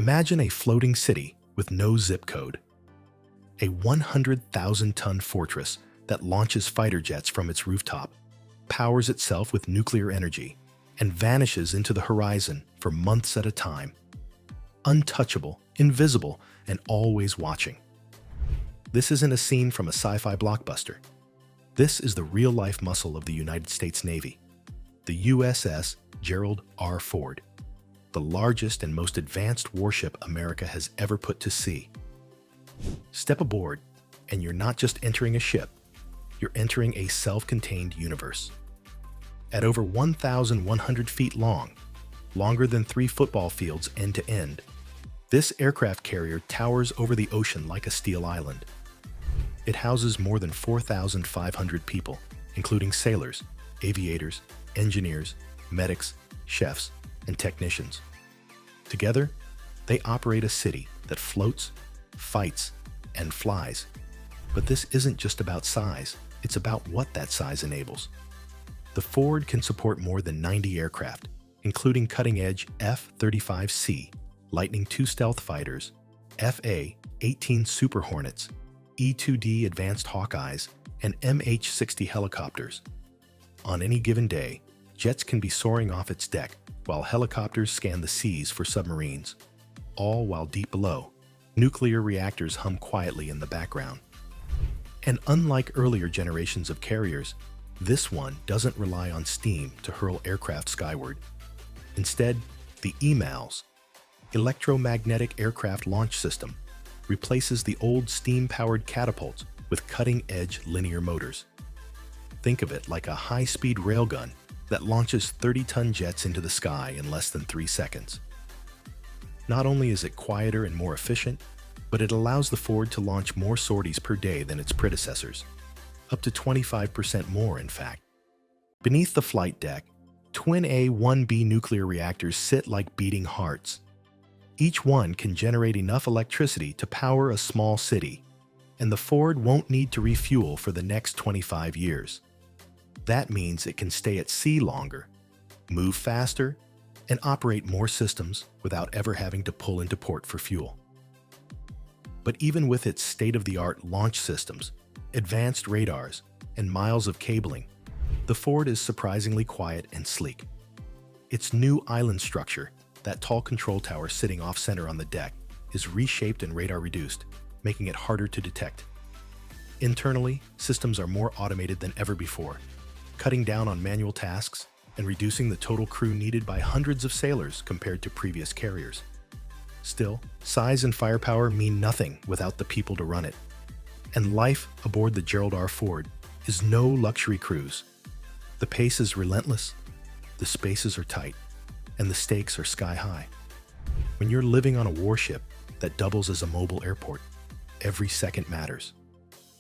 Imagine a floating city with no zip code. A 100,000-ton fortress that launches fighter jets from its rooftop, powers itself with nuclear energy, and vanishes into the horizon for months at a time. Untouchable, invisible, and always watching. This isn't a scene from a sci-fi blockbuster. This is the real-life muscle of the United States Navy, the USS Gerald R. Ford, the largest and most advanced warship America has ever put to sea. Step aboard, and you're not just entering a ship, you're entering a self-contained universe. At over 1,100 feet long, longer than 3 football fields end to end, this aircraft carrier towers over the ocean like a steel island. It houses more than 4,500 people, including sailors, aviators, engineers, medics, chefs, and technicians. Together, they operate a city that floats, fights, and flies. But this isn't just about size, it's about what that size enables. The Ford can support more than 90 aircraft, including cutting-edge F-35C, Lightning II stealth fighters, FA-18 Super Hornets, E-2D Advanced Hawkeyes, and MH-60 helicopters. On any given day, jets can be soaring off its deck, while helicopters scan the seas for submarines. All while deep below, nuclear reactors hum quietly in the background. And unlike earlier generations of carriers, this one doesn't rely on steam to hurl aircraft skyward. Instead, the EMALS, Electromagnetic Aircraft Launch System, replaces the old steam-powered catapults with cutting-edge linear motors. Think of it like a high-speed railgun that launches 30-ton jets into the sky in less than 3 seconds. Not only is it quieter and more efficient, but it allows the Ford to launch more sorties per day than its predecessors. Up to 25% more, in fact. Beneath the flight deck, twin A-1B nuclear reactors sit like beating hearts. Each one can generate enough electricity to power a small city, and the Ford won't need to refuel for the next 25 years. That means it can stay at sea longer, move faster, and operate more systems without ever having to pull into port for fuel. But even with its state-of-the-art launch systems, advanced radars, and miles of cabling, the Ford is surprisingly quiet and sleek. Its new island structure, that tall control tower sitting off-center on the deck, is reshaped and radar-reduced, making it harder to detect. Internally, systems are more automated than ever before, cutting down on manual tasks and reducing the total crew needed by hundreds of sailors compared to previous carriers. Still, size and firepower mean nothing without the people to run it. And life aboard the Gerald R. Ford is no luxury cruise. The pace is relentless, the spaces are tight, and the stakes are sky high. When you're living on a warship that doubles as a mobile airport, every second matters.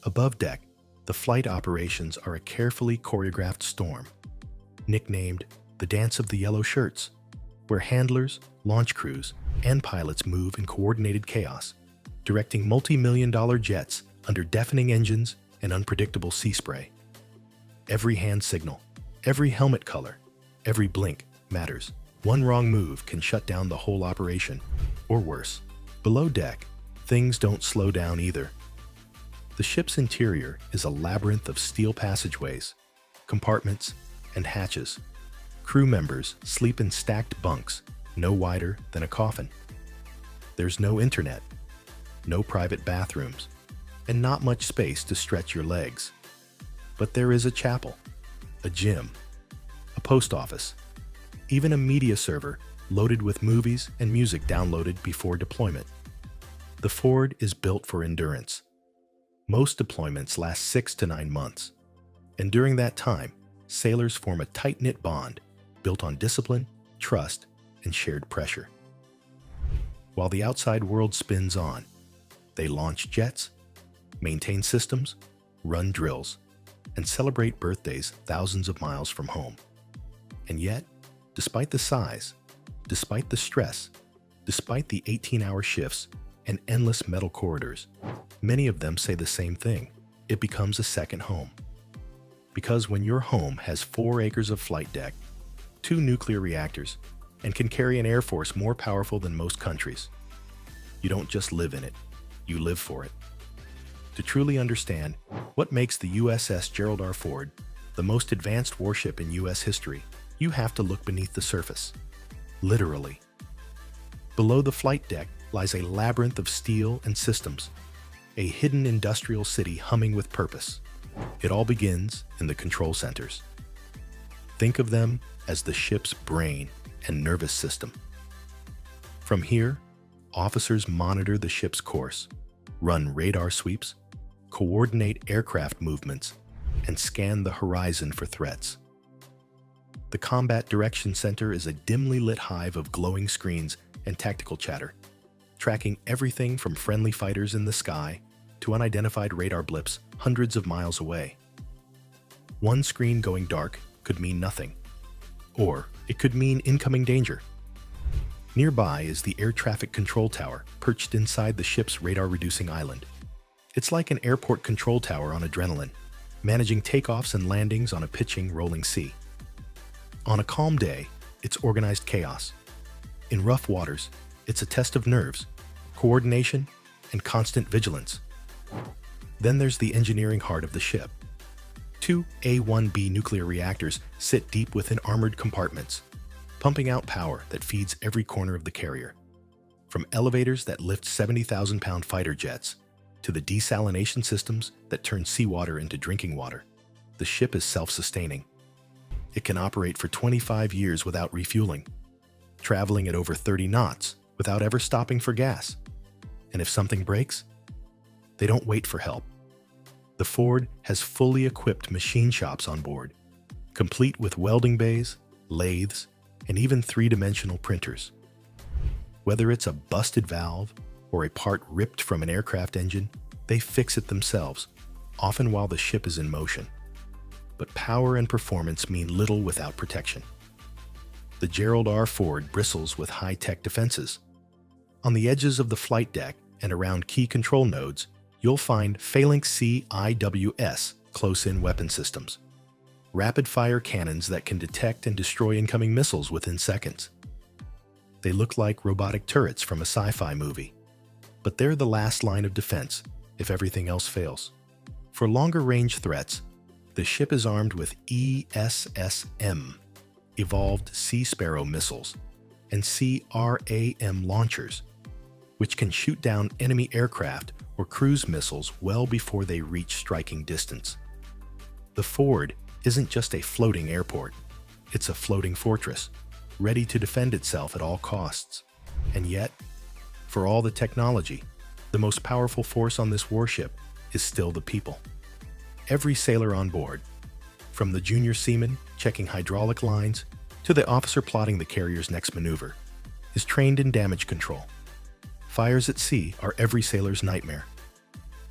Above deck, the flight operations are a carefully choreographed storm, nicknamed the Dance of the Yellow Shirts, where handlers, launch crews, and pilots move in coordinated chaos, directing multi-million-dollar jets under deafening engines and unpredictable sea spray. Every hand signal, every helmet color, every blink matters. One wrong move can shut down the whole operation, or worse. Below deck, things don't slow down either. The ship's interior is a labyrinth of steel passageways, compartments, and hatches. Crew members sleep in stacked bunks, no wider than a coffin. There's no internet, no private bathrooms, and not much space to stretch your legs. But there is a chapel, a gym, a post office, even a media server loaded with movies and music downloaded before deployment. The Ford is built for endurance. Most deployments last 6 to 9 months, and during that time, sailors form a tight-knit bond built on discipline, trust, and shared pressure. While the outside world spins on, they launch jets, maintain systems, run drills, and celebrate birthdays thousands of miles from home. And yet, despite the size, despite the stress, despite the 18-hour shifts and endless metal corridors, many of them say the same thing: it becomes a second home. Because when your home has 4 acres of flight deck, 2 nuclear reactors, and can carry an air force more powerful than most countries, You don't just live in it, you live for it. To truly understand what makes the USS Gerald R. Ford the most advanced warship in U.S. history, you have to look beneath the surface. Literally. Below the flight deck lies a labyrinth of steel and systems, a hidden industrial city humming with purpose. It all begins in the control centers. Think of them as the ship's brain and nervous system. From here, officers monitor the ship's course, run radar sweeps, coordinate aircraft movements, and scan the horizon for threats. The Combat Direction Center is a dimly lit hive of glowing screens and tactical chatter, tracking everything from friendly fighters in the sky to unidentified radar blips hundreds of miles away. One screen going dark could mean nothing, or it could mean incoming danger. Nearby is the air traffic control tower perched inside the ship's radar-reducing island. It's like an airport control tower on adrenaline, managing takeoffs and landings on a pitching, rolling sea. On a calm day, it's organized chaos. In rough waters, it's a test of nerves, coordination, and constant vigilance. Then there's the engineering heart of the ship. Two A-1B nuclear reactors sit deep within armored compartments, pumping out power that feeds every corner of the carrier. From elevators that lift 70,000-pound fighter jets to the desalination systems that turn seawater into drinking water, the ship is self-sustaining. It can operate for 25 years without refueling, traveling at over 30 knots without ever stopping for gas. And if something breaks, they don't wait for help. The Ford has fully equipped machine shops on board, complete with welding bays, lathes, and even three-dimensional printers. Whether it's a busted valve or a part ripped from an aircraft engine, they fix it themselves, often while the ship is in motion. But power and performance mean little without protection. The Gerald R. Ford bristles with high-tech defenses. On the edges of the flight deck and around key control nodes, you'll find Phalanx C IWS close-in weapon systems, rapid-fire cannons that can detect and destroy incoming missiles within seconds. They look like robotic turrets from a sci-fi movie, but they're the last line of defense if everything else fails. For longer-range threats, the ship is armed with ESSM, Evolved Sea Sparrow missiles, and CRAM launchers, which can shoot down enemy aircraft or cruise missiles well before they reach striking distance. The Ford isn't just a floating airport, it's a floating fortress, ready to defend itself at all costs. And yet, for all the technology, the most powerful force on this warship is still the people. Every sailor on board, from the junior seaman checking hydraulic lines to the officer plotting the carrier's next maneuver, is trained in damage control. Fires at sea are every sailor's nightmare.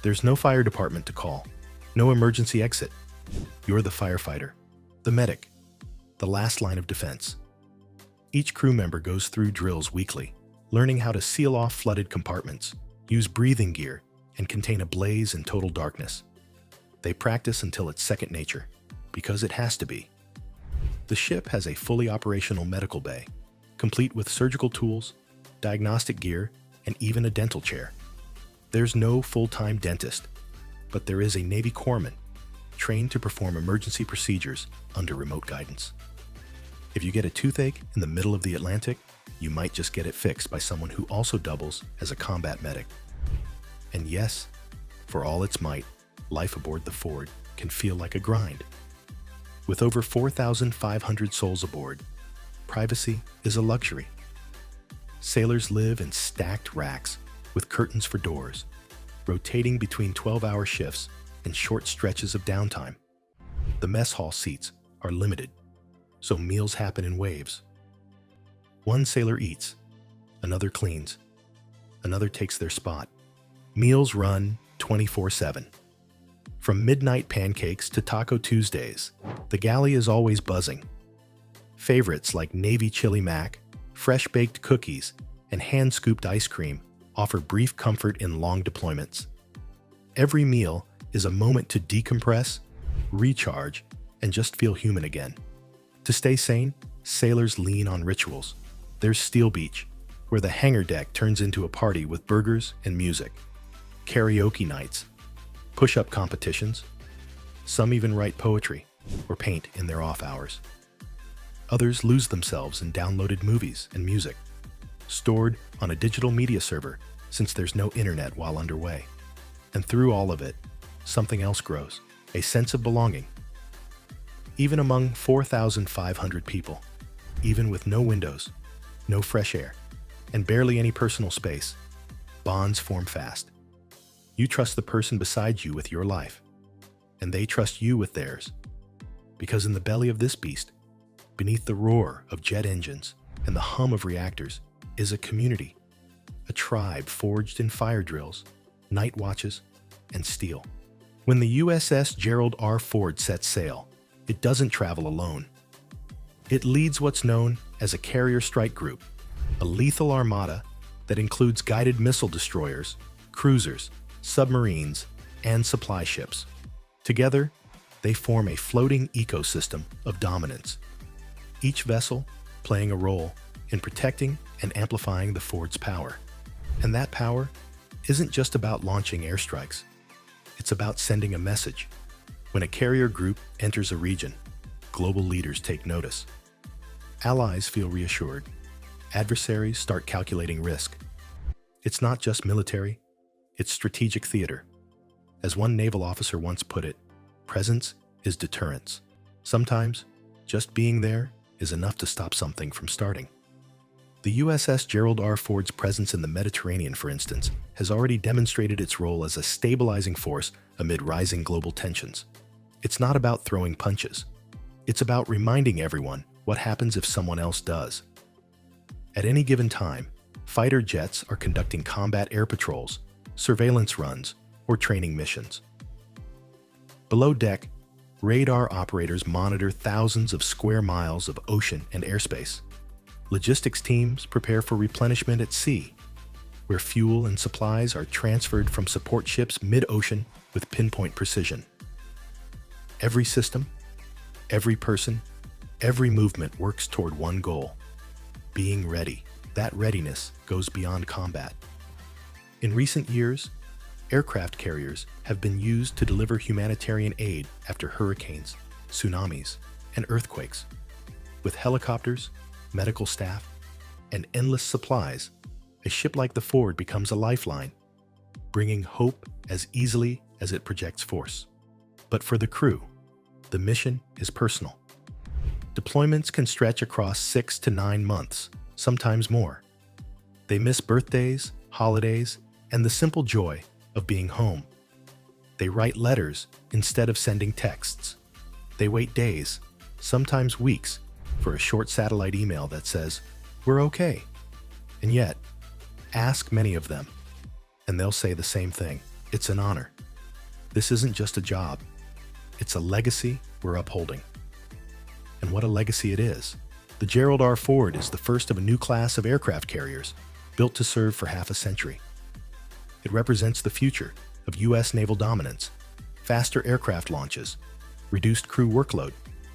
There's no fire department to call, no emergency exit. You're the firefighter, the medic, the last line of defense. Each crew member goes through drills weekly, learning how to seal off flooded compartments, use breathing gear, and contain a blaze in total darkness. They practice until it's second nature, because it has to be. The ship has a fully operational medical bay, complete with surgical tools, diagnostic gear, and even a dental chair. There's no full-time dentist, but there is a Navy corpsman trained to perform emergency procedures under remote guidance. If you get a toothache in the middle of the Atlantic, you might just get it fixed by someone who also doubles as a combat medic. And yes, for all its might, life aboard the Ford can feel like a grind. With over 4,500 souls aboard, privacy is a luxury. Sailors live in stacked racks with curtains for doors, rotating between 12-hour shifts and short stretches of downtime. The mess hall seats are limited, so meals happen in waves. One sailor eats, another cleans, another takes their spot. Meals run 24/7. From midnight pancakes to Taco Tuesdays, the galley is always buzzing. Favorites like Navy chili mac, fresh-baked cookies, and hand-scooped ice cream offer brief comfort in long deployments. Every meal is a moment to decompress, recharge, and just feel human again. To stay sane, sailors lean on rituals. There's Steel Beach, where the hangar deck turns into a party with burgers and music, karaoke nights, push-up competitions. Some even write poetry or paint in their off hours. Others lose themselves in downloaded movies and music, stored on a digital media server since there's no internet while underway. And through all of it, something else grows, a sense of belonging. Even among 4,500 people, even with no windows, no fresh air, and barely any personal space, bonds form fast. You trust the person beside you with your life, and they trust you with theirs. Because in the belly of this beast, beneath the roar of jet engines and the hum of reactors, is a community, a tribe forged in fire drills, night watches, and steel. When the USS Gerald R sets sail, it doesn't travel alone. It leads what's known as a carrier strike group, a lethal armada that includes guided missile destroyers, cruisers, submarines, and supply ships. Together, they form a floating ecosystem of dominance, each vessel playing a role in protecting and amplifying the Ford's power. And that power isn't just about launching airstrikes. It's about sending a message. When a carrier group enters a region, global leaders take notice. Allies feel reassured. Adversaries start calculating risk. It's not just military, it's strategic theater. As one naval officer once put it, presence is deterrence. Sometimes, just being there is enough to stop something from starting. The USS Gerald R. Ford's presence in the Mediterranean, for instance, has already demonstrated its role as a stabilizing force amid rising global tensions. It's not about throwing punches. It's about reminding everyone what happens if someone else does. At any given time, fighter jets are conducting combat air patrols, surveillance runs, or training missions. Below deck, radar operators monitor thousands of square miles of ocean and airspace. Logistics teams prepare for replenishment at sea, where fuel and supplies are transferred from support ships mid-ocean with pinpoint precision. Every system, every person, every movement works toward one goal: being ready. That readiness goes beyond combat. In recent years, aircraft carriers have been used to deliver humanitarian aid after hurricanes, tsunamis, and earthquakes. With helicopters, medical staff, and endless supplies, a ship like the Ford becomes a lifeline, bringing hope as easily as it projects force. But for the crew, the mission is personal. Deployments can stretch across 6 to 9 months, sometimes more. They miss birthdays, holidays, and the simple joy of being home. They write letters instead of sending texts. They wait days, sometimes weeks, for a short satellite email that says, "We're okay." And yet, ask many of them, and they'll say the same thing. It's an honor. This isn't just a job. It's a legacy we're upholding. And what a legacy it is. The Gerald R. Ford is the first of a new class of aircraft carriers, built to serve for half a century. It represents the future of U.S. naval dominance, faster aircraft launches, reduced crew workload,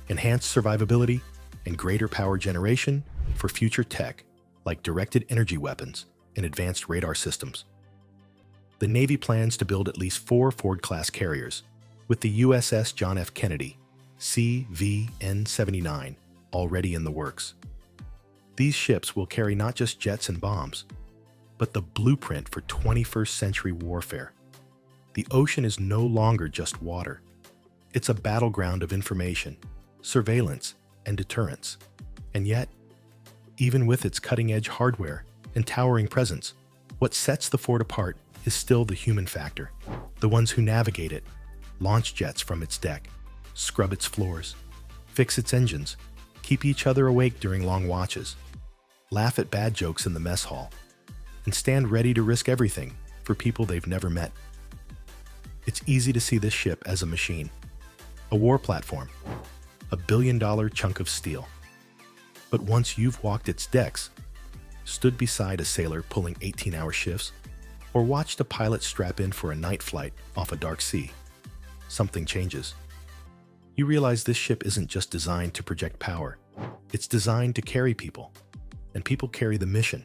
enhanced survivability, and greater power generation for future tech like directed energy weapons and advanced radar systems. The Navy plans to build at least 4 Ford-class carriers, with the USS John F. Kennedy, CVN-79, already in the works. These ships will carry not just jets and bombs, but the blueprint for 21st century warfare. The ocean is no longer just water. It's a battleground of information, surveillance, and deterrence. And yet, even with its cutting-edge hardware and towering presence, what sets the Ford apart is still the human factor. The ones who navigate it, launch jets from its deck, scrub its floors, fix its engines, keep each other awake during long watches, laugh at bad jokes in the mess hall, and stand ready to risk everything for people they've never met. It's easy to see this ship as a machine, a war platform, a billion-dollar chunk of steel. But once you've walked its decks, stood beside a sailor pulling 18-hour shifts, or watched a pilot strap in for a night flight off a dark sea, something changes. You realize this ship isn't just designed to project power. It's designed to carry people, and people carry the mission.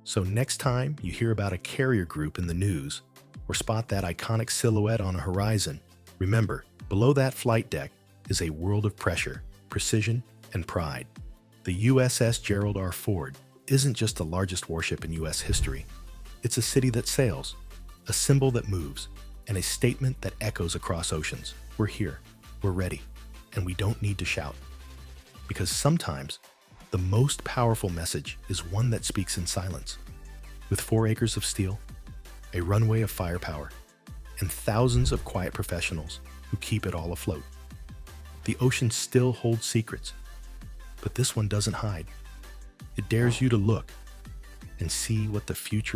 So next time you hear about a carrier group in the news or spot that iconic silhouette on a horizon, remember, below that flight deck is a world of pressure, precision, and pride. The USS Gerald R. isn't just the largest warship in U.S. history. It's a city that sails, a symbol that moves, and a statement that echoes across oceans. We're here, we're ready, and we don't need to shout. Because sometimes, the most powerful message is one that speaks in silence. With 4 acres of steel, a runway of firepower, and thousands of quiet professionals who keep it all afloat. The ocean still holds secrets, but this one doesn't hide. It dares you to look and see what the future